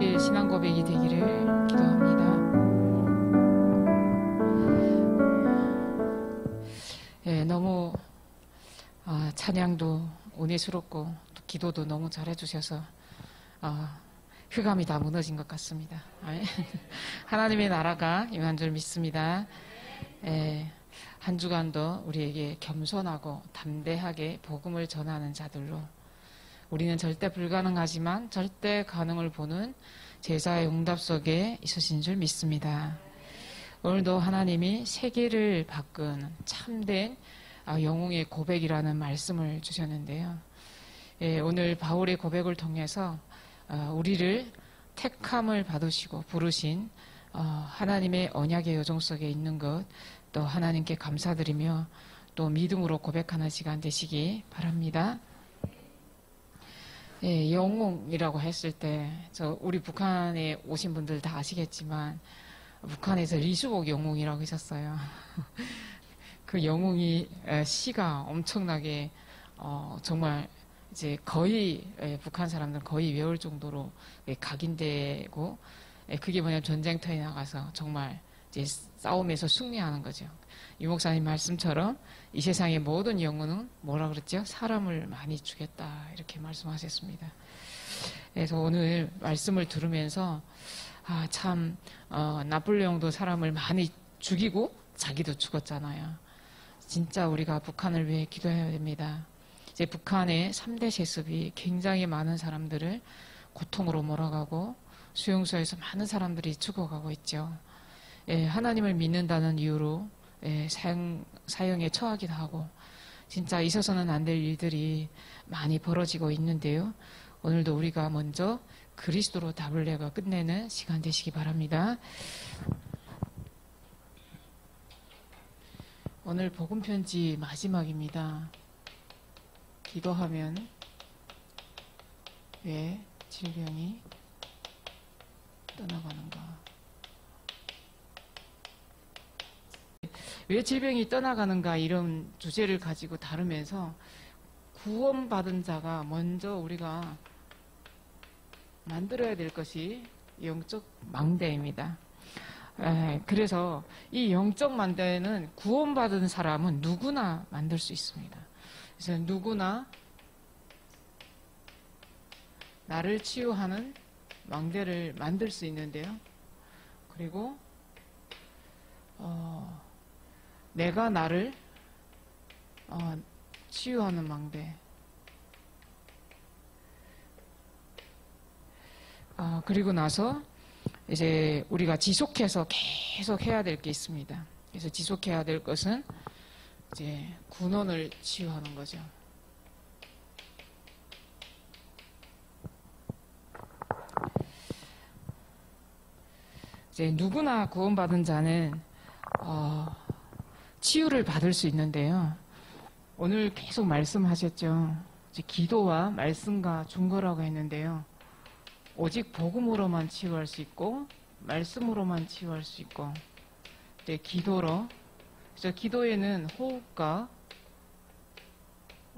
신앙 고백이 되기를 기도합니다. 예, 너무 찬양도 은혜스럽고 또 기도도 너무 잘해주셔서 흑암이 다 무너진 것 같습니다. 하나님의 나라가 임한 줄 믿습니다. 예, 한 주간도 우리에게 겸손하고 담대하게 복음을 전하는 자들로 우리는 절대 불가능하지만 절대 가능을 보는 제자의 응답 속에 있으신 줄 믿습니다. 오늘도 하나님이 세계를 바꾼 참된 영웅의 고백이라는 말씀을 주셨는데요. 예, 오늘 바울의 고백을 통해서 우리를 택함을 받으시고 부르신 하나님의 언약의 여정 속에 있는 것 또 하나님께 감사드리며 또 믿음으로 고백하는 시간 되시기 바랍니다. 예, 영웅이라고 했을 때 우리 북한에 오신 분들 다 아시겠지만 북한에서 리수복 영웅이라고 하셨어요. 그 영웅이 시가 엄청나게 정말 이제 거의 북한 사람들 거의 외울 정도로 각인되고 그게 뭐냐면 전쟁터에 나가서 정말 이제 싸움에서 승리하는 거죠. 유 목사님 말씀처럼 이 세상의 모든 영웅은 뭐라 그랬죠? 사람을 많이 죽였다 이렇게 말씀하셨습니다. 그래서 오늘 말씀을 들으면서 참 나폴레옹도 사람을 많이 죽이고 자기도 죽었잖아요. 진짜 우리가 북한을 위해 기도해야 됩니다. 이제 북한의 3대 세습이 굉장히 많은 사람들을 고통으로 몰아가고 수용소에서 많은 사람들이 죽어가고 있죠. 예, 하나님을 믿는다는 이유로 사형에 처하기도 하고 진짜 있어서는 안 될 일들이 많이 벌어지고 있는데요. 오늘도 우리가 먼저 그리스도로 답을 내가 끝내는 시간 되시기 바랍니다. 오늘 복음편지 마지막입니다. 기도하면 왜 질병이 떠나가는가? 왜 질병이 떠나가는가 이런 주제를 가지고 다루면서 구원받은 자가 먼저 우리가 만들어야 될 것이 영적 망대입니다. 그래서 이 영적 망대는 구원받은 사람은 누구나 만들 수 있습니다. 그래서 누구나 나를 치유하는 망대를 만들 수 있는데요. 그리고 내가 나를 치유하는 망대. 그리고 나서 이제 우리가 지속해서 계속 해야 될 게 있습니다. 그래서 지속해야 될 것은 이제 군원을 치유하는 거죠. 이제 누구나 구원받은 자는 치유를 받을 수 있는데요. 오늘 계속 말씀하셨죠. 이제 기도와 말씀과 중거라고 했는데요. 오직 복음으로만 치유할 수 있고 말씀으로만 치유할 수 있고 이제 기도로 그래서 기도에는 호흡과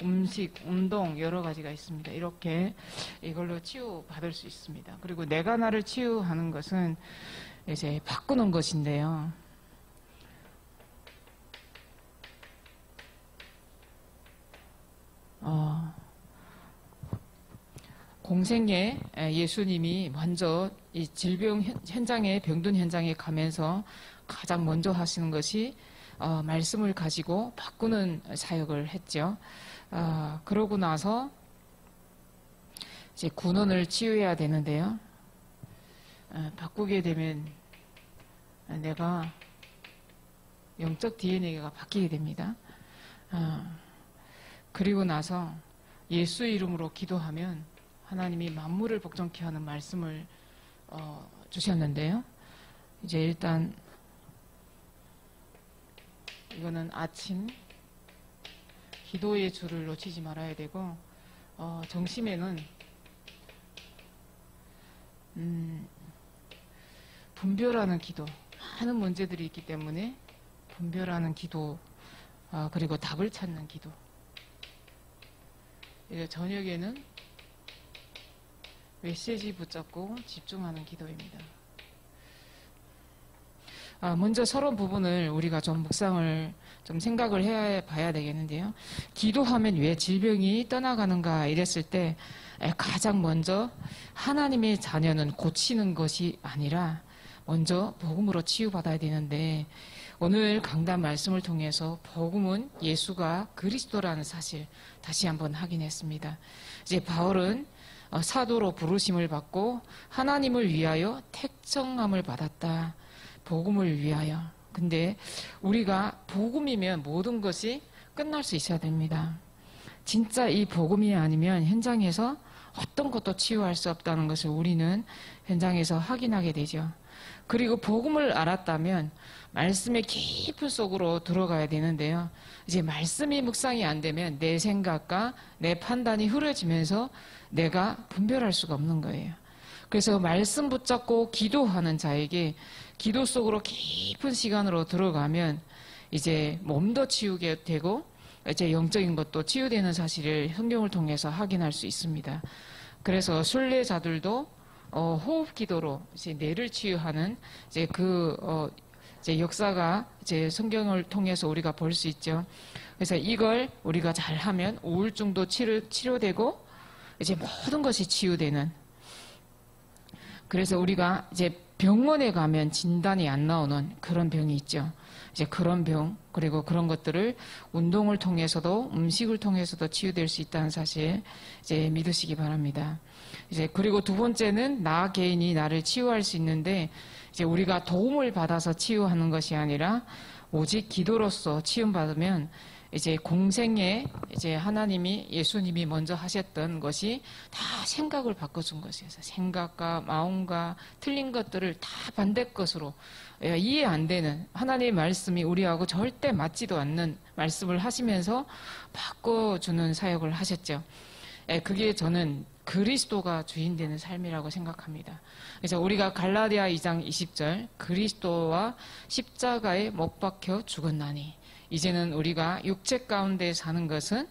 음식, 운동 여러 가지가 있습니다. 이렇게 이걸로 치유받을 수 있습니다. 그리고 내가 나를 치유하는 것은 이제 바꾸는 것인데요. 공생에 예수님이 먼저 이 질병 현장에 병든 현장에 가면서 가장 먼저 하시는 것이 말씀을 가지고 바꾸는 사역을 했죠. 그러고 나서 이제 군원을 치유해야 되는데요. 바꾸게 되면 내가 영적 DNA가 바뀌게 됩니다. 그리고 나서 예수 이름으로 기도하면 하나님이 만물을 복종케 하는 말씀을 주셨는데요. 이제 일단 이거는 아침 기도의 줄을 놓치지 말아야 되고 정심에는 분별하는 기도 많은 문제들이 있기 때문에 분별하는 기도 그리고 답을 찾는 기도 이제 저녁에는 메시지 붙잡고 집중하는 기도입니다. 먼저 서론 부분을 우리가 좀 묵상을 좀 생각을 해 봐야 되겠는데요. 기도하면 왜 질병이 떠나가는가 이랬을 때 가장 먼저 하나님의 자녀는 고치는 것이 아니라 먼저 복음으로 치유받아야 되는데, 오늘 강단 말씀을 통해서 복음은 예수가 그리스도라는 사실 다시 한번 확인했습니다. 이제 바울은 사도로 부르심을 받고 하나님을 위하여 택정함을 받았다. 복음을 위하여. 근데 우리가 복음이면 모든 것이 끝날 수 있어야 됩니다. 진짜 이 복음이 아니면 현장에서 어떤 것도 치유할 수 없다는 것을 우리는 현장에서 확인하게 되죠. 그리고 복음을 알았다면 말씀의 깊은 속으로 들어가야 되는데요. 이제 말씀이 묵상이 안 되면 내 생각과 내 판단이 흐려지면서 내가 분별할 수가 없는 거예요. 그래서 말씀 붙잡고 기도하는 자에게 기도 속으로 깊은 시간으로 들어가면 이제 몸도 치유게 되고 이제 영적인 것도 치유되는 사실을 성경을 통해서 확인할 수 있습니다. 그래서 순례자들도 호흡 기도로 이제 뇌를 치유하는 이제 이제 역사가 이제 성경을 통해서 우리가 볼 수 있죠. 그래서 이걸 우리가 잘하면 우울증도 치료되고 이제 모든 것이 치유되는. 그래서 우리가 이제 병원에 가면 진단이 안 나오는 그런 병이 있죠. 이제 그런 병, 그리고 그런 것들을 운동을 통해서도 음식을 통해서도 치유될 수 있다는 사실 이제 믿으시기 바랍니다. 이제 그리고 두 번째는 나 개인이 나를 치유할 수 있는데, 이제 우리가 도움을 받아서 치유하는 것이 아니라 오직 기도로서 치유받으면 이제 공생에 이제 하나님이 예수님이 먼저 하셨던 것이 다 생각을 바꿔준 것이에요. 생각과 마음과 틀린 것들을 다 반대 것으로 이해 안 되는 하나님의 말씀이 우리하고 절대 맞지도 않는 말씀을 하시면서 바꿔주는 사역을 하셨죠. 그게 저는 그리스도가 주인 되는 삶이라고 생각합니다. 그래서 우리가 갈라디아 2장 20절 그리스도와 십자가에 못 박혀 죽었나니 이제는 우리가 육체 가운데 사는 것은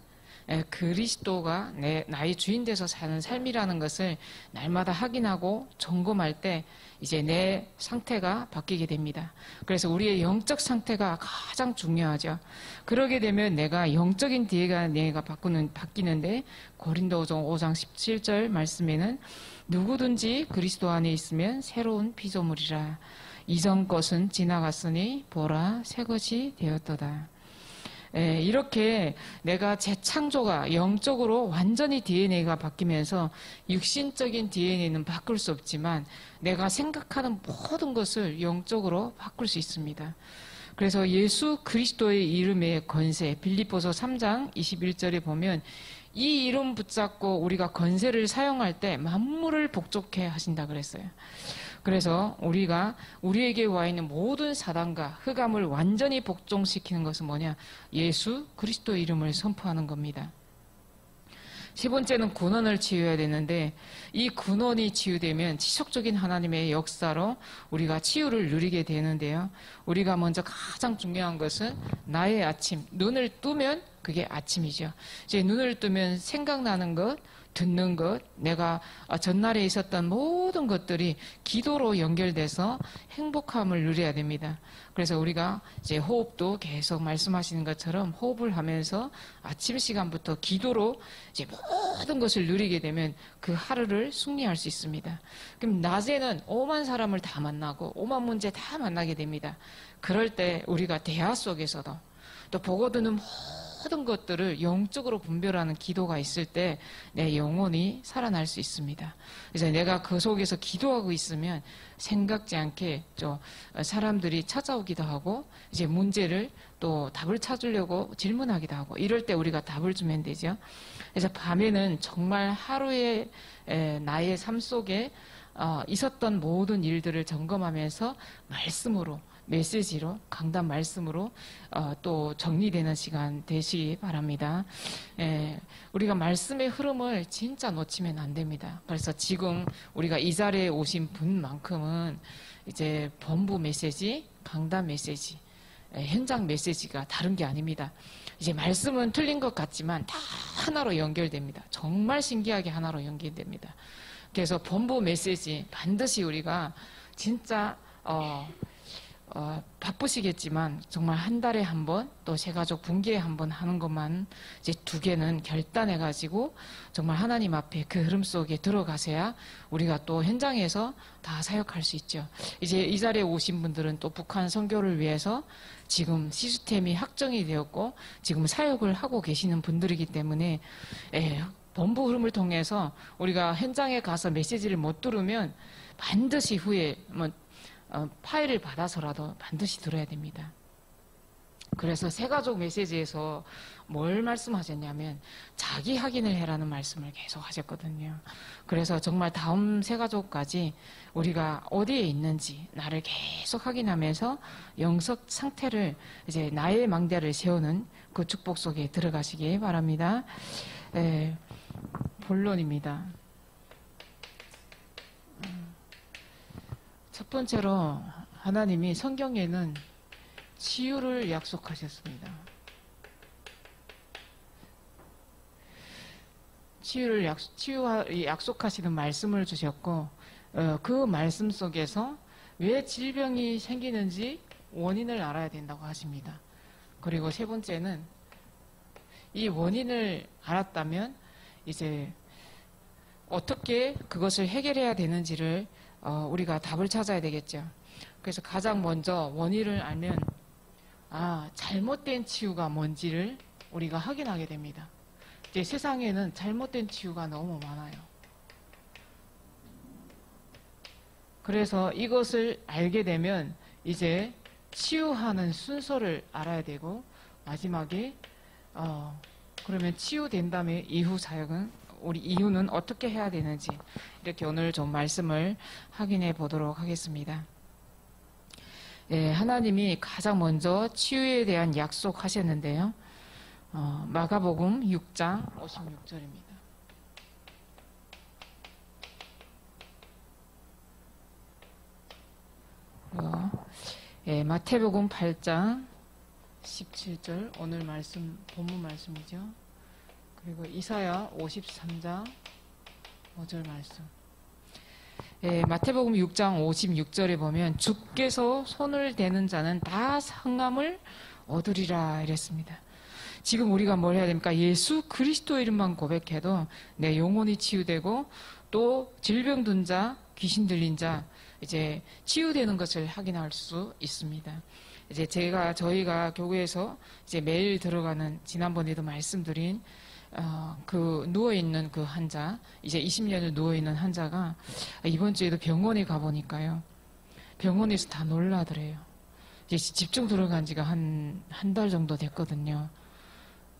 그리스도가 나의 주인 돼서 사는 삶이라는 것을 날마다 확인하고 점검할 때 이제 내 상태가 바뀌게 됩니다. 그래서 우리의 영적 상태가 가장 중요하죠. 그러게 되면 내가 영적인 내가 바뀌는데 고린도서 5장 17절 말씀에는 누구든지 그리스도 안에 있으면 새로운 피조물이라. 이전 것은 지나갔으니 보라 새 것이 되었도다. 이렇게 내가 재창조가 영적으로 완전히 DNA가 바뀌면서 육신적인 DNA는 바꿀 수 없지만 내가 생각하는 모든 것을 영적으로 바꿀 수 있습니다. 그래서 예수 그리스도의 이름의 권세, 빌립보서 3장 21절에 보면 이 이름 붙잡고 우리가 권세를 사용할 때 만물을 복종케 하신다 그랬어요. 그래서 우리가 우리에게 와 있는 모든 사단과 흑암을 완전히 복종시키는 것은 뭐냐? 예수 그리스도 이름을 선포하는 겁니다. 세 번째는 근원을 치유해야 되는데 이 근원이 치유되면 지속적인 하나님의 역사로 우리가 치유를 누리게 되는데요. 우리가 먼저 가장 중요한 것은 나의 아침, 눈을 뜨면 그게 아침이죠. 이제 눈을 뜨면 생각나는 것, 듣는 것, 내가 전날에 있었던 모든 것들이 기도로 연결돼서 행복함을 누려야 됩니다. 그래서 우리가 이제 호흡도 계속 말씀하시는 것처럼 호흡을 하면서 아침 시간부터 기도로 이제 모든 것을 누리게 되면 그 하루를 승리할 수 있습니다. 그럼 낮에는 오만 사람을 다 만나고 오만 문제 다 만나게 됩니다. 그럴 때 우리가 대화 속에서도 또 보고 듣는 모든 것들을 영적으로 분별하는 기도가 있을 때 내 영혼이 살아날 수 있습니다. 그래서 내가 그 속에서 기도하고 있으면 생각지 않게 사람들이 찾아오기도 하고 이제 문제를 또 답을 찾으려고 질문하기도 하고 이럴 때 우리가 답을 주면 되죠. 그래서 밤에는 정말 하루의 나의 삶 속에 있었던 모든 일들을 점검하면서 말씀으로 메시지로 강단 말씀으로 또 정리되는 시간 되시기 바랍니다. 우리가 말씀의 흐름을 진짜 놓치면 안 됩니다. 그래서 지금 우리가 이 자리에 오신 분만큼은 이제 본부 메시지, 강단 메시지, 현장 메시지가 다른 게 아닙니다. 이제 말씀은 틀린 것 같지만 다 하나로 연결됩니다. 정말 신기하게 하나로 연결됩니다. 그래서 본부 메시지 반드시 우리가 진짜 바쁘시겠지만 정말 한 달에 한 번, 또 새가족 분기에 한 번 하는 것만 이제 2개는 결단해 가지고 정말 하나님 앞에 그 흐름 속에 들어가셔야 우리가 또 현장에서 다 사역할 수 있죠. 이제 이 자리에 오신 분들은 또 북한 선교를 위해서 지금 시스템이 확정이 되었고 지금 사역을 하고 계시는 분들이기 때문에 본부 흐름을 통해서 우리가 현장에 가서 메시지를 못 들으면 반드시 후에 파일을 받아서라도 반드시 들어야 됩니다. 그래서 새가족 메시지에서 뭘 말씀하셨냐면 자기 확인을 해라는 말씀을 계속 하셨거든요. 그래서 정말 다음 새가족까지 우리가 어디에 있는지 나를 계속 확인하면서 영적 상태를 이제 나의 망대를 세우는 그 축복 속에 들어가시기 바랍니다. 본론입니다. 첫 번째로 하나님이 성경에는 치유를 약속하셨습니다. 치유를 약속하시는 말씀을 주셨고 그 말씀 속에서 왜 질병이 생기는지 원인을 알아야 된다고 하십니다. 그리고 세 번째는 이 원인을 알았다면 이제 어떻게 그것을 해결해야 되는지를 우리가 답을 찾아야 되겠죠. 그래서 가장 먼저 원인을 알면 잘못된 치유가 뭔지를 우리가 확인하게 됩니다. 이제 세상에는 잘못된 치유가 너무 많아요. 그래서 이것을 알게 되면 이제 치유하는 순서를 알아야 되고 마지막에 그러면 치유된 다음에 이후 사역은 우리 이유는 어떻게 해야 되는지 이렇게 오늘 좀 말씀을 확인해 보도록 하겠습니다. 하나님이 가장 먼저 치유에 대한 약속하셨는데요. 마가복음 6장 56절입니다. 마태복음 8장 17절 오늘 말씀 본문 말씀이죠. 그리고 이사야 53장 5절 말씀. 마태복음 6장 56절에 보면 주께서 손을 대는 자는 다 상함을 얻으리라 이랬습니다. 지금 우리가 뭘 해야 됩니까? 예수 그리스도 이름만 고백해도 내 영혼이 치유되고 또 질병 든 자, 귀신 들린 자 이제 치유되는 것을 확인할 수 있습니다. 이제 저희가 교회에서 이제 매일 들어가는 지난번에도 말씀드린 그 누워있는 그 환자, 이제 20년을 누워있는 환자가 이번 주에도 병원에 가보니까요. 병원에서 다 놀라더래요. 이제 집중 들어간 지가 한 달 정도 됐거든요.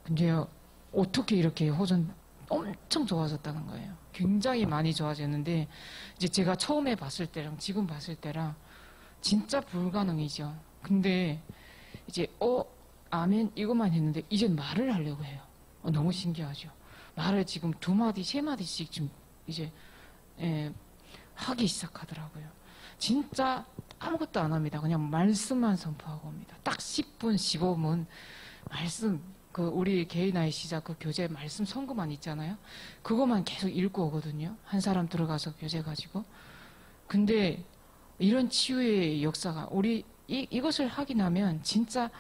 근데 어떻게 이렇게 호전 엄청 좋아졌다는 거예요. 굉장히 많이 좋아졌는데 이제 제가 처음에 봤을 때랑 지금 봤을 때랑 진짜 불가능이죠. 근데 이제 아멘 이것만 했는데 이제 말을 하려고 해요. 너무 신기하죠. 말을 지금 2마디, 3마디씩 좀 이제 하기 시작하더라고요. 진짜 아무것도 안 합니다. 그냥 말씀만 선포하고 옵니다. 딱 10분, 15분 말씀 우리 개인화의 시작 그 교재 말씀 선고만 있잖아요. 그것만 계속 읽고 오거든요. 한 사람 들어가서 교재 가지고. 근데 이런 치유의 역사가 이것을 확인하면 진짜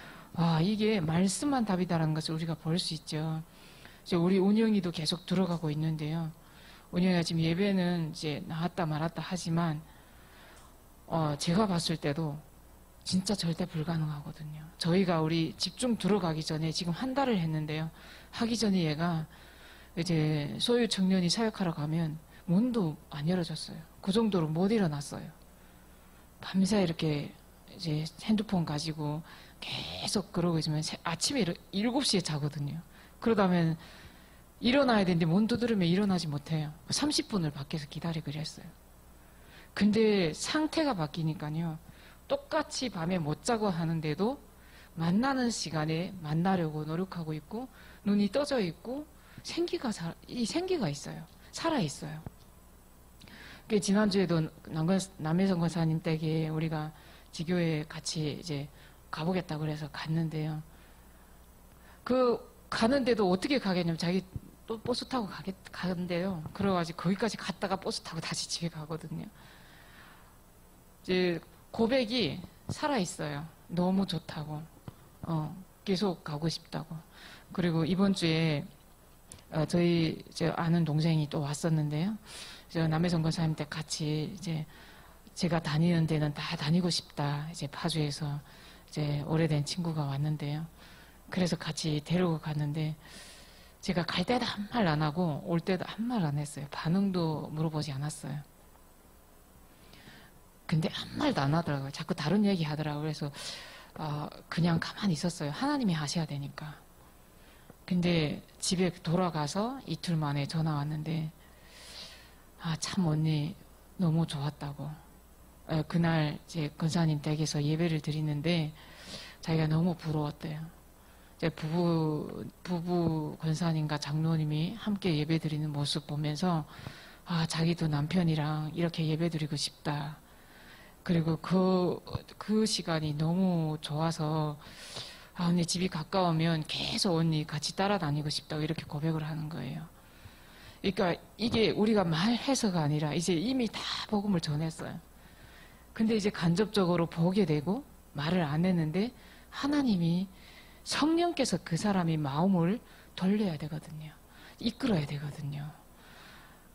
이게 말씀만 답이다라는 것을 우리가 볼 수 있죠. 이제 우리 운영이도 계속 들어가고 있는데요. 운영이가 지금 예배는 이제 나왔다 말았다 하지만 제가 봤을 때도 진짜 절대 불가능하거든요. 저희가 우리 집중 들어가기 전에 지금 한 달을 했는데요. 하기 전에 얘가 이제 소유 청년이 사역하러 가면 문도 안 열어줬어요. 그 정도로 못 일어났어요. 밤새 이렇게 이제 핸드폰 가지고 계속 그러고 있으면 아침에 7시에 자거든요. 그러다면 일어나야 되는데 문 두드리면 일어나지 못해요. 30분을 밖에서 기다리고 그랬어요. 근데 상태가 바뀌니까요. 똑같이 밤에 못 자고 하는데도 만나는 시간에 만나려고 노력하고 있고 눈이 떠져 있고 생기가 있어요. 살아 있어요. 지난주에도 남혜성 권사님 댁에 우리가 지교회 같이 이제 가보겠다고 그래서 갔는데요. 가는데도 어떻게 가겠냐면 자기 또 버스 타고 가는데요. 그래가지고 거기까지 갔다가 버스 타고 다시 집에 가거든요. 이제 고백이 살아있어요. 너무 좋다고. 계속 가고 싶다고. 그리고 이번 주에 저희 이제 아는 동생이 또 왔었는데요. 저 남해성 권사님 때 같이 이제 제가 다니는 데는 다 다니고 싶다. 이제 파주에서 이제 오래된 친구가 왔는데요. 그래서 같이 데리고 갔는데 제가 갈 때도 한 말 안 하고 올 때도 한 말 안 했어요. 반응도 물어보지 않았어요. 근데 한 말도 안 하더라고요. 자꾸 다른 얘기 하더라고요. 그래서 그냥 가만히 있었어요. 하나님이 하셔야 되니까. 근데 집에 돌아가서 이틀 만에 전화 왔는데 참 언니 너무 좋았다고. 그날 이제 권사님 댁에서 예배를 드리는데 자기가 너무 부러웠대요. 이제 부부 권사님과 장로님이 함께 예배 드리는 모습 보면서 자기도 남편이랑 이렇게 예배 드리고 싶다. 그리고 그 시간이 너무 좋아서 언니 집이 가까우면 계속 언니 같이 따라다니고 싶다고 이렇게 고백을 하는 거예요. 그러니까 이게 우리가 말해서가 아니라 이제 이미 다 복음을 전했어요. 근데 이제 간접적으로 보게 되고 말을 안 했는데 하나님이 성령께서 그 사람의 마음을 돌려야 되거든요. 이끌어야 되거든요.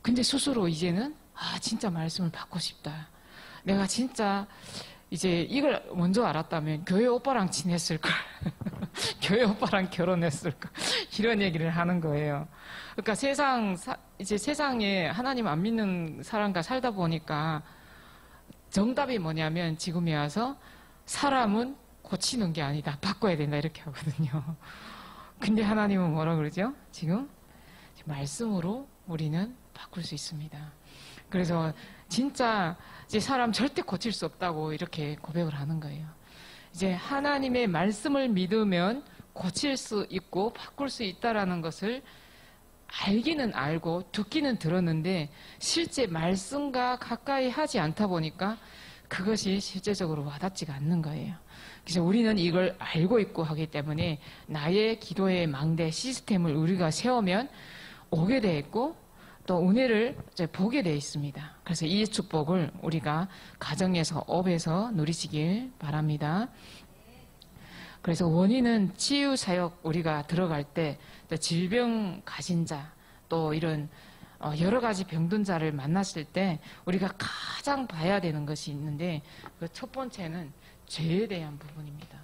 근데 스스로 이제는 진짜 말씀을 받고 싶다. 내가 진짜 이제 이걸 먼저 알았다면 교회 오빠랑 지냈을걸. 교회 오빠랑 결혼했을걸. 이런 얘기를 하는 거예요. 그러니까 이제 세상에 하나님 안 믿는 사람과 살다 보니까 정답이 뭐냐면 지금에 와서 사람은 고치는 게 아니다. 바꿔야 된다. 이렇게 하거든요. 근데 하나님은 뭐라 그러죠? 지금 말씀으로 우리는 바꿀 수 있습니다. 그래서 진짜 이제 사람 절대 고칠 수 없다고 이렇게 고백을 하는 거예요. 이제 하나님의 말씀을 믿으면 고칠 수 있고 바꿀 수 있다라는 것을 알기는 알고 듣기는 들었는데 실제 말씀과 가까이 하지 않다 보니까 그것이 실제적으로 와닿지가 않는 거예요. 그래서 우리는 이걸 알고 있고 하기 때문에 나의 기도의 망대 시스템을 우리가 세우면 오게 돼 있고 또 은혜를 이제 보게 돼 있습니다. 그래서 이 축복을 우리가 가정에서 업에서 누리시길 바랍니다. 그래서 원인은 치유 사역 우리가 들어갈 때 질병 가진 자 또 이런 여러 가지 병든 자를 만났을 때 우리가 가장 봐야 되는 것이 있는데 그 첫 번째는 죄에 대한 부분입니다.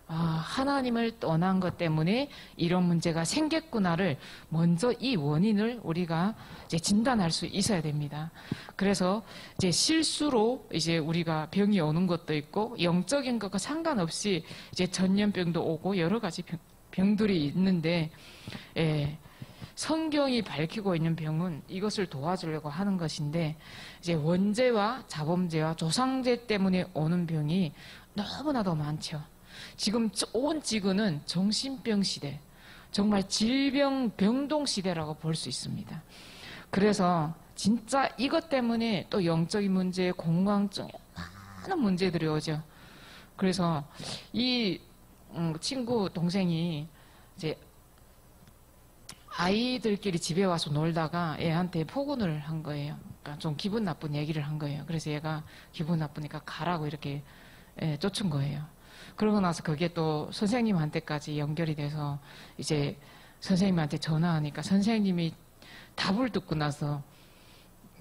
하나님을 떠난 것 때문에 이런 문제가 생겼구나를 먼저 이 원인을 우리가 이제 진단할 수 있어야 됩니다. 그래서 이제 실수로 이제 우리가 병이 오는 것도 있고 영적인 것과 상관없이 이제 전염병도 오고 여러 가지 병들이 있는데 성경이 밝히고 있는 병은 이것을 도와주려고 하는 것인데 이제 원죄와 자범죄와 조상죄 때문에 오는 병이 너무나도 많죠. 지금 온 지구는 정신병 시대, 정말 질병 병동 시대라고 볼 수 있습니다. 그래서 진짜 이것 때문에 또 영적인 문제, 공황증 많은 문제들이 오죠. 그래서 이 친구 동생이 이제 아이들끼리 집에 와서 놀다가 애한테 폭언을 한 거예요. 그러니까 좀 기분 나쁜 얘기를 한 거예요. 그래서 얘가 기분 나쁘니까 가라고 이렇게 쫓은 거예요. 그러고 나서 그게 또 선생님한테까지 연결이 돼서 이제 선생님한테 전화하니까 선생님이 답을 듣고 나서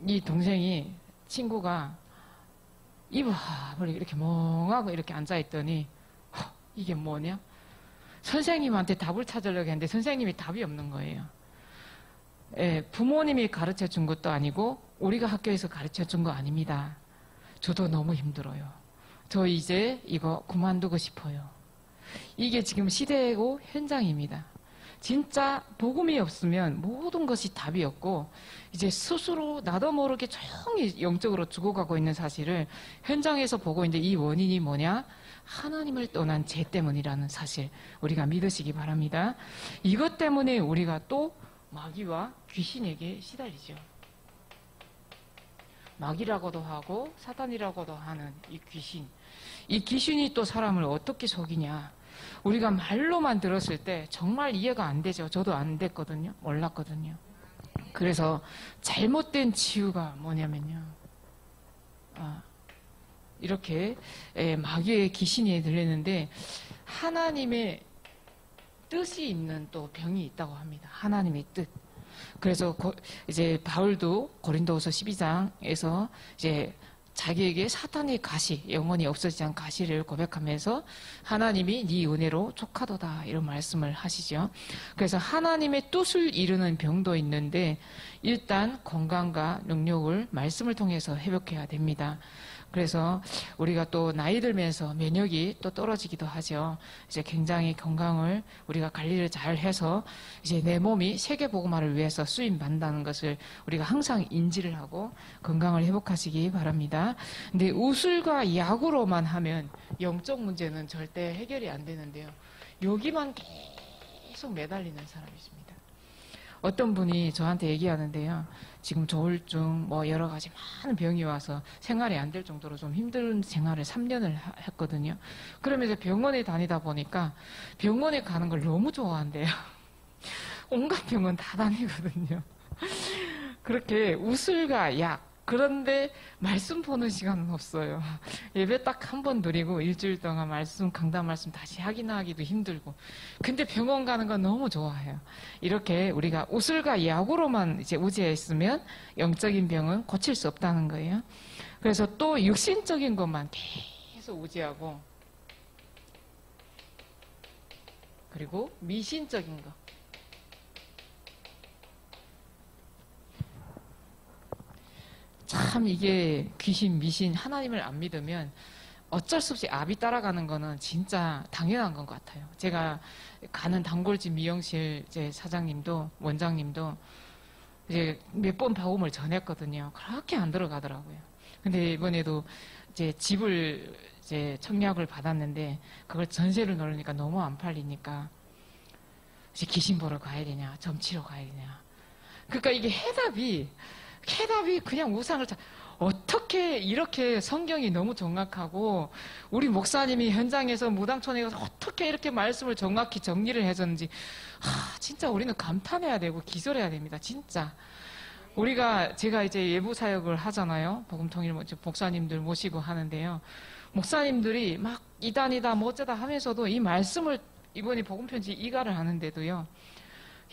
이 동생이 친구가 입을 이렇게 멍하고 이렇게 앉아있더니 이게 뭐냐? 선생님한테 답을 찾으려고 했는데 선생님이 답이 없는 거예요. 부모님이 가르쳐 준 것도 아니고 우리가 학교에서 가르쳐 준 거 아닙니다. 저도 너무 힘들어요. 저 이제 이거 그만두고 싶어요. 이게 지금 시대고 현장입니다. 진짜 복음이 없으면 모든 것이 답이 없고 이제 스스로 나도 모르게 조용히 영적으로 죽어가고 있는 사실을 현장에서 보고 있는데 이 원인이 뭐냐? 하나님을 떠난 죄 때문이라는 사실 우리가 믿으시기 바랍니다. 이것 때문에 우리가 또 마귀와 귀신에게 시달리죠. 마귀라고도 하고 사단이라고도 하는 이 귀신. 이 귀신이 또 사람을 어떻게 속이냐. 우리가 말로만 들었을 때 정말 이해가 안 되죠. 저도 안 됐거든요. 몰랐거든요. 그래서 잘못된 치유가 뭐냐면요. 이렇게 마귀의 귀신이 들리는데 하나님의 뜻이 있는 또 병이 있다고 합니다. 하나님의 뜻. 그래서 이제 바울도 고린도후서 12장에서 이제 자기에게 사탄의 가시, 영원히 없어지지 않은 가시를 고백하면서 하나님이 네 은혜로 족하도다 이런 말씀을 하시죠. 그래서 하나님의 뜻을 이루는 병도 있는데 일단 건강과 능력을 말씀을 통해서 회복해야 됩니다. 그래서 우리가 또 나이 들면서 면역이 또 떨어지기도 하죠. 이제 굉장히 건강을 우리가 관리를 잘 해서 이제 내 몸이 세계복음화를 위해서 쓰임 받는다는 것을 우리가 항상 인지를 하고 건강을 회복하시기 바랍니다. 근데 우술과 약으로만 하면 영적 문제는 절대 해결이 안 되는데요. 여기만 계속 매달리는 사람이 있습니다. 어떤 분이 저한테 얘기하는데요. 지금 조울증 뭐 여러 가지 많은 병이 와서 생활이 안 될 정도로 좀 힘든 생활을 3년을 했거든요. 그러면서 병원에 다니다 보니까 병원에 가는 걸 너무 좋아한대요. 온갖 병원 다 다니거든요. 그렇게 우술과 약, 그런데 말씀 보는 시간은 없어요. 예배 딱 한 번 드리고 일주일 동안 말씀, 강단 말씀 다시 확인하기도 힘들고. 근데 병원 가는 건 너무 좋아해요. 이렇게 우리가 우술과 약으로만 이제 우지했으면 영적인 병은 고칠 수 없다는 거예요. 그래서 또 육신적인 것만 계속 우지하고, 그리고 미신적인 것. 참 이게 귀신, 미신, 하나님을 안 믿으면 어쩔 수 없이 압이 따라가는 거는 진짜 당연한 것 같아요. 제가 가는 단골집 미용실 이제 사장님도 원장님도 이제 몇 번 방음을 전했거든요. 그렇게 안 들어가더라고요. 근데 이번에도 이제 집을 이제 청약을 받았는데 그걸 전세를 넣으니까 너무 안 팔리니까 이제 귀신 보러 가야 되냐, 점치러 가야 되냐. 그러니까 이게 해답이 그냥 우상을 어떻게 이렇게 성경이 너무 정확하고 우리 목사님이 현장에서 무당촌에 가서 어떻게 이렇게 말씀을 정확히 정리를 해줬는지 진짜 우리는 감탄해야 되고 기절해야 됩니다. 진짜 제가 이제 예부 사역을 하잖아요. 복음통일 목사님들 모시고 하는데요. 목사님들이 막 이단이다 뭐 어쩌다 하면서도 이 말씀을 이번에 복음편지 이가를 하는데도요.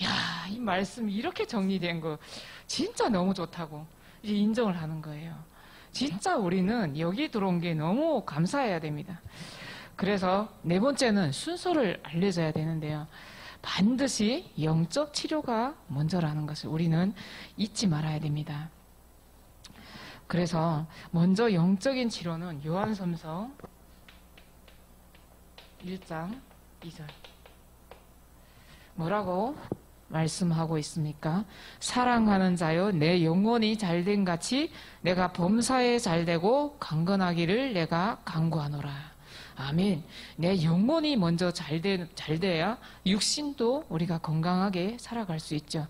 야, 이 말씀이 이렇게 정리된 거 진짜 너무 좋다고 이제 인정을 하는 거예요. 진짜 우리는 여기 들어온 게 너무 감사해야 됩니다. 그래서 네 번째는 순서를 알려줘야 되는데요. 반드시 영적 치료가 먼저라는 것을 우리는 잊지 말아야 됩니다. 그래서 먼저 영적인 치료는 요한섬서 1장 2절 뭐라고 말씀하고 있습니까? 사랑하는 자여 내 영혼이 잘된 같이 내가 범사에 잘되고 강건하기를 내가 간구하노라. 아멘. 내 영혼이 먼저 잘돼야 육신도 우리가 건강하게 살아갈 수 있죠.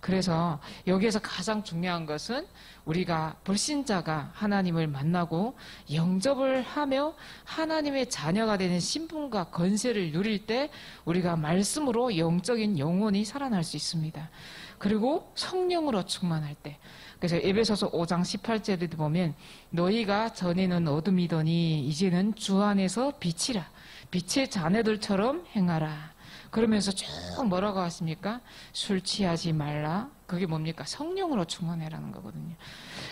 그래서 여기에서 가장 중요한 것은 우리가 불신자가 하나님을 만나고 영접을 하며 하나님의 자녀가 되는 신분과 건세를 누릴 때 우리가 말씀으로 영적인 영혼이 살아날 수 있습니다. 그리고 성령으로 충만할 때, 그래서 에베소서 5장 18절에도 보면 너희가 전에는 어둠이더니 이제는 주 안에서 빛이라, 빛의 자녀들처럼 행하라. 그러면서 쭉 뭐라고 하십니까? 술 취하지 말라. 그게 뭡니까? 성령으로 충만해라는 거거든요.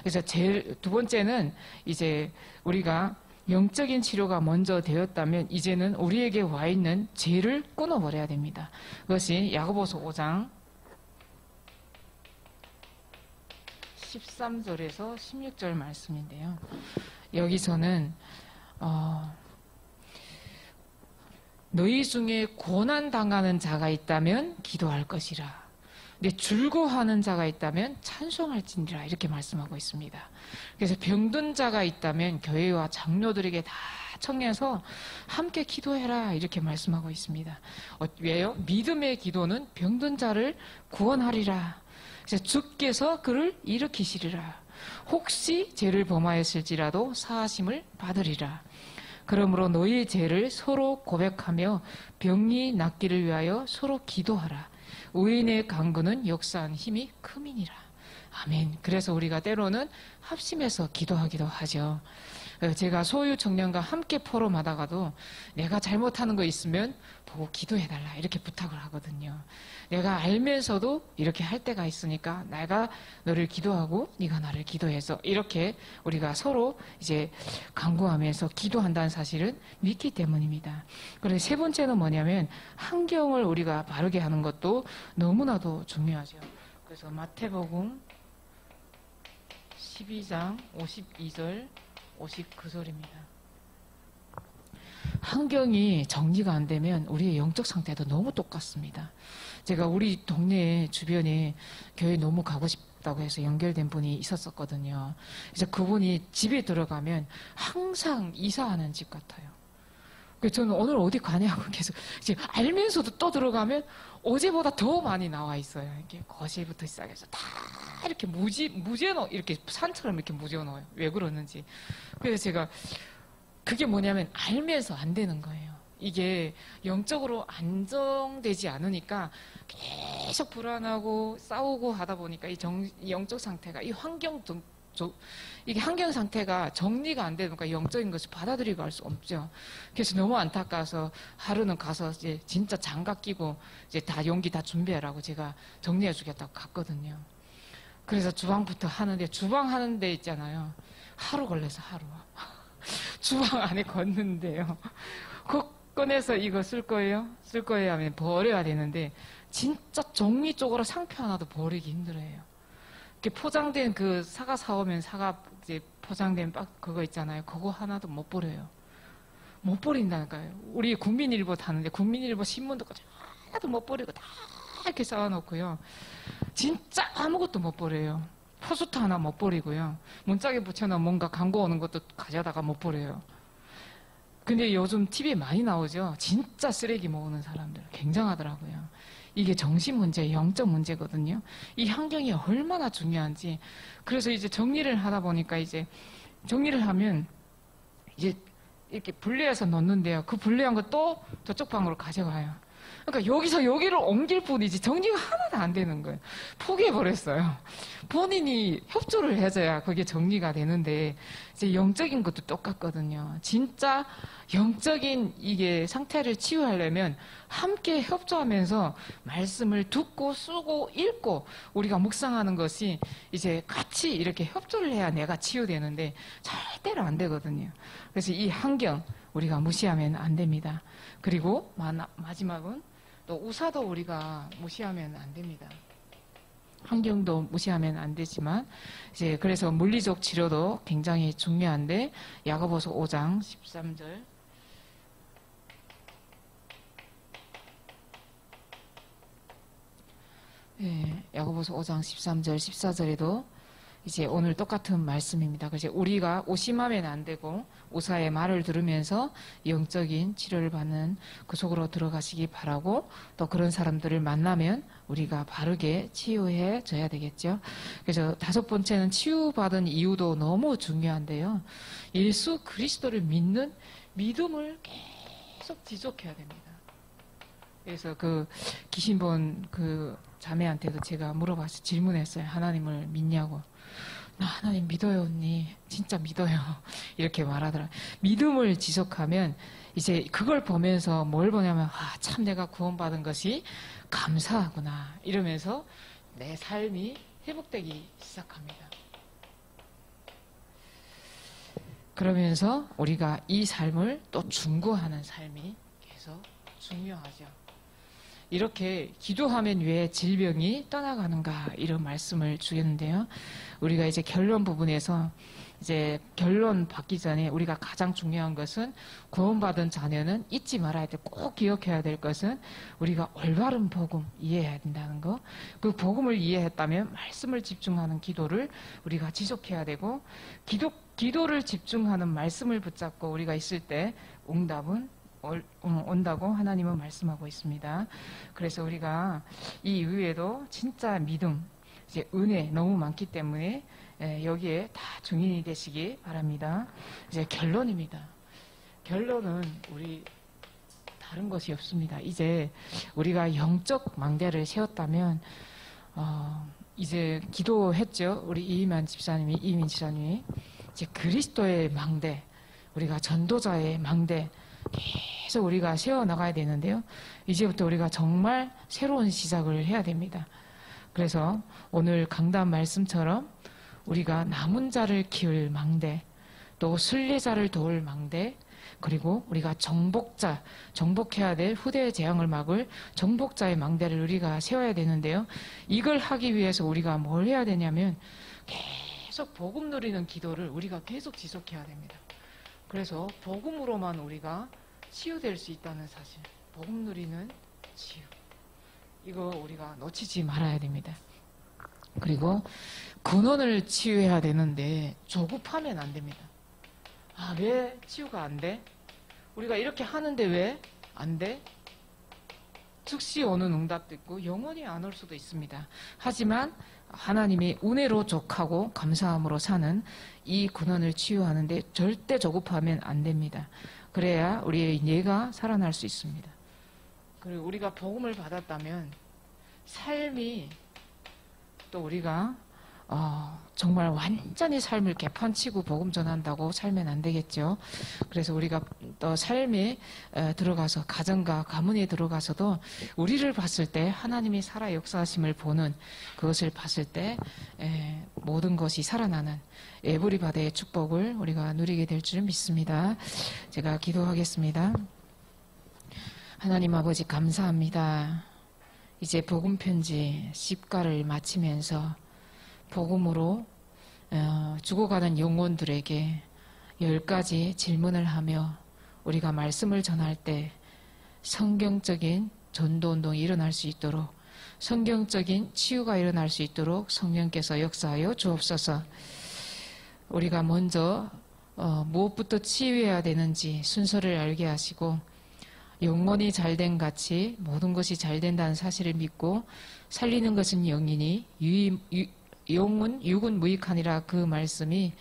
그래서 두 번째는 이제 우리가 영적인 치료가 먼저 되었다면 이제는 우리에게 와 있는 죄를 끊어버려야 됩니다. 그것이 야고보서 5장 13절에서 16절 말씀인데요. 여기서는 너희 중에 고난당하는 자가 있다면 기도할 것이라. 근데 즐거워하는 자가 있다면 찬송할지니라 이렇게 말씀하고 있습니다. 그래서 병든 자가 있다면 교회와 장로들에게 다 청해서 함께 기도해라 이렇게 말씀하고 있습니다. 왜요? 믿음의 기도는 병든 자를 구원하리라. 그래서 주께서 그를 일으키시리라. 혹시 죄를 범하였을지라도 사하심을 받으리라. 그러므로 너희의 죄를 서로 고백하며 병이 낫기를 위하여 서로 기도하라. 의인의 간구는 역사한 힘이 크미니라. 아멘. 그래서 우리가 때로는 합심해서 기도하기도 하죠. 제가 소유 청년과 함께 포럼하다가도 내가 잘못하는 거 있으면 보고 기도해달라 이렇게 부탁을 하거든요. 내가 알면서도 이렇게 할 때가 있으니까 내가 너를 기도하고 네가 나를 기도해서 이렇게 우리가 서로 이제 간구하면서 기도한다는 사실은 믿기 때문입니다. 그리고 세 번째는 뭐냐면 환경을 우리가 바르게 하는 것도 너무나도 중요하죠. 그래서 마태복음 12장 52절 59절입니다. 환경이 정리가 안 되면 우리의 영적 상태도 너무 똑같습니다. 제가 우리 동네 주변에 교회 너무 가고 싶다고 해서 연결된 분이 있었거든요. 그래서 그분이 집에 들어가면 항상 이사하는 집 같아요. 그래서 저는 오늘 어디 가냐고 계속 지금 알면서도 또 들어가면 어제보다 더 많이 나와 있어요. 이렇게 거실부터 시작해서 다 이렇게 무제놓 이렇게 산처럼 이렇게 무제놓아요. 왜 그러는지. 그래서 제가 그게 뭐냐면 알면서 안 되는 거예요. 이게 영적으로 안정되지 않으니까 계속 불안하고 싸우고 하다 보니까 이 영적 상태가 이 이게 환경 상태가 정리가 안 되니까 영적인 것을 받아들이고 할 수 없죠. 그래서 너무 안타까워서 하루는 가서 이제 진짜 장갑 끼고 이제 다 용기 다 준비하라고 제가 정리해 주겠다고 갔거든요. 그래서 주방부터 하는데 주방 하는 데 있잖아요. 하루 걸려서 하루. 주방 안에 걷는데요. 꺼내서 이거 쓸 거예요? 쓸 거예요 하면 버려야 되는데 진짜 종이쪽으로 상표 하나도 버리기 힘들어요. 이렇게 포장된 그 사과 사오면 사과 이제 포장된 그거 있잖아요. 그거 하나도 못 버려요. 못 버린다니까요. 우리 국민일보 다는데 국민일보 신문도까지 하나도 못 버리고 다 이렇게 쌓아놓고요. 진짜 아무것도 못 버려요. 포스터 하나 못 버리고요. 문짝에 붙여놓은 뭔가 광고 오는 것도 가져다가 못 버려요. 근데 요즘 TV에 많이 나오죠. 진짜 쓰레기 모으는 사람들 굉장하더라고요. 이게 정신 문제, 영적 문제거든요. 이 환경이 얼마나 중요한지. 그래서 이제 정리를 하다 보니까 이제 정리를 하면 이제 이렇게 분리해서 넣는데요. 그 분리한 거 또 저쪽 방으로 가져가요. 그러니까 여기서 여기를 옮길 뿐이지 정리가 하나도 안 되는 거예요. 포기해버렸어요. 본인이 협조를 해줘야 그게 정리가 되는데 이제 영적인 것도 똑같거든요. 진짜 영적인 이게 상태를 치유하려면 함께 협조하면서 말씀을 듣고 쓰고 읽고 우리가 묵상하는 것이 이제 같이 이렇게 협조를 해야 내가 치유되는데 절대로 안 되거든요. 그래서 이 환경 우리가 무시하면 안 됩니다. 그리고 마지막은 또 우사도 우리가 무시하면 안 됩니다. 환경도 무시하면 안 되지만 이제 그래서 물리적 치료도 굉장히 중요한데 야고보서 5장 13절 야고보서 5장 13절 14절에도 이제 오늘 똑같은 말씀입니다. 그래서 우리가 오심하면 안 되고 우사의 말을 들으면서 영적인 치료를 받는 그 속으로 들어가시기 바라고 또 그런 사람들을 만나면 우리가 바르게 치유해 줘야 되겠죠. 그래서 다섯 번째는 치유받은 이유도 너무 중요한데요. 예수 그리스도를 믿는 믿음을 계속 지속해야 됩니다. 그래서 그 귀신 본 그 자매한테도 제가 물어봐서 질문했어요. 하나님을 믿냐고. 나 하나님 믿어요, 언니. 진짜 믿어요. 이렇게 말하더라. 믿음을 지속하면 이제 그걸 보면서 뭘 보냐면 참 내가 구원받은 것이 감사하구나. 이러면서 내 삶이 회복되기 시작합니다. 그러면서 우리가 이 삶을 또 중고하는 삶이 계속 중요하죠. 이렇게 기도하면 왜 질병이 떠나가는가 이런 말씀을 주겠는데요. 우리가 이제 결론 부분에서 이제 결론 받기 전에 우리가 가장 중요한 것은 구원받은 자녀는 잊지 말아야 돼. 꼭 기억해야 될 것은 우리가 올바른 복음 이해해야 된다는 거. 그 복음을 이해했다면 말씀을 집중하는 기도를 우리가 지속해야 되고 기도를 집중하는 말씀을 붙잡고 우리가 있을 때 응답은 온다고 하나님은 말씀하고 있습니다. 그래서 우리가 이 이외에도 진짜 믿음, 이제 은혜 너무 많기 때문에 여기에 다 증인이 되시기 바랍니다. 이제 결론입니다. 결론은 우리 다른 것이 없습니다. 이제 우리가 영적 망대를 세웠다면 이제 기도했죠. 우리 이민 집사님이 이제 그리스도의 망대, 우리가 전도자의 망대 계속 우리가 세워나가야 되는데요. 이제부터 우리가 정말 새로운 시작을 해야 됩니다. 그래서 오늘 강단 말씀처럼 우리가 남은 자를 키울 망대, 또 순례자를 도울 망대, 그리고 우리가 정복해야 될 후대의 재앙을 막을 정복자의 망대를 우리가 세워야 되는데요. 이걸 하기 위해서 우리가 뭘 해야 되냐면 계속 복음 누리는 기도를 우리가 계속 지속해야 됩니다. 그래서 복음으로만 우리가 치유될 수 있다는 사실, 복음 누리는 치유, 이거 우리가 놓치지 말아야 됩니다. 그리고 근원을 치유해야 되는데 조급하면 안 됩니다. 왜 치유가 안 돼? 우리가 이렇게 하는데 왜 안 돼? 즉시 오는 응답도 있고 영원히 안 올 수도 있습니다. 하지만 하나님이 은혜로 족하고 감사함으로 사는 이 근원을 치유하는데 절대 조급하면 안 됩니다. 그래야 우리의 뇌가 살아날 수 있습니다. 그리고 우리가 복음을 받았다면 삶이 또 우리가 정말 완전히 삶을 개판치고 복음 전한다고 살면 안 되겠죠. 그래서 우리가 또 삶에 들어가서 가정과 가문에 들어가서도 우리를 봤을 때 하나님이 살아 역사하심을 보는 그것을 봤을 때 모든 것이 살아나는 에브리 바다의 축복을 우리가 누리게 될 줄 믿습니다. 제가 기도하겠습니다. 하나님 아버지 감사합니다. 이제 복음 편지 10가를 마치면서 복음으로 죽어가는 영혼들에게 10가지 질문을 하며 우리가 말씀을 전할 때 성경적인 전도운동이 일어날 수 있도록, 성경적인 치유가 일어날 수 있도록 성령께서 역사하여 주옵소서. 우리가 먼저 무엇부터 치유해야 되는지 순서를 알게 하시고 영혼이 잘된 같이 모든 것이 잘 된다는 사실을 믿고 살리는 것은 영이니 육은 무익하니라, 그 말씀이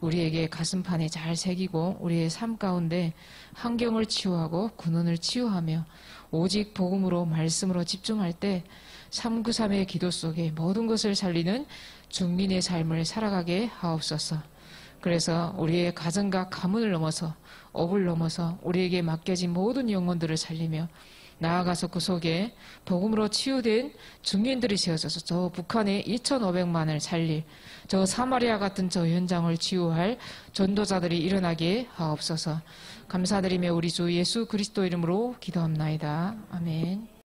우리에게 가슴판에 잘 새기고 우리의 삶 가운데 환경을 치유하고 근원을 치유하며 오직 복음으로 말씀으로 집중할 때 393의 기도 속에 모든 것을 살리는 중민의 삶을 살아가게 하옵소서. 그래서 우리의 가정과 가문을 넘어서 업을 넘어서 우리에게 맡겨진 모든 영혼들을 살리며 나아가서 그 속에 복음으로 치유된 중년들이 세워져서 저 북한의 2,500만을 살릴 저 사마리아 같은 저 현장을 치유할 전도자들이 일어나게 하옵소서. 감사드리며 우리 주 예수 그리스도 이름으로 기도합나이다. 아멘.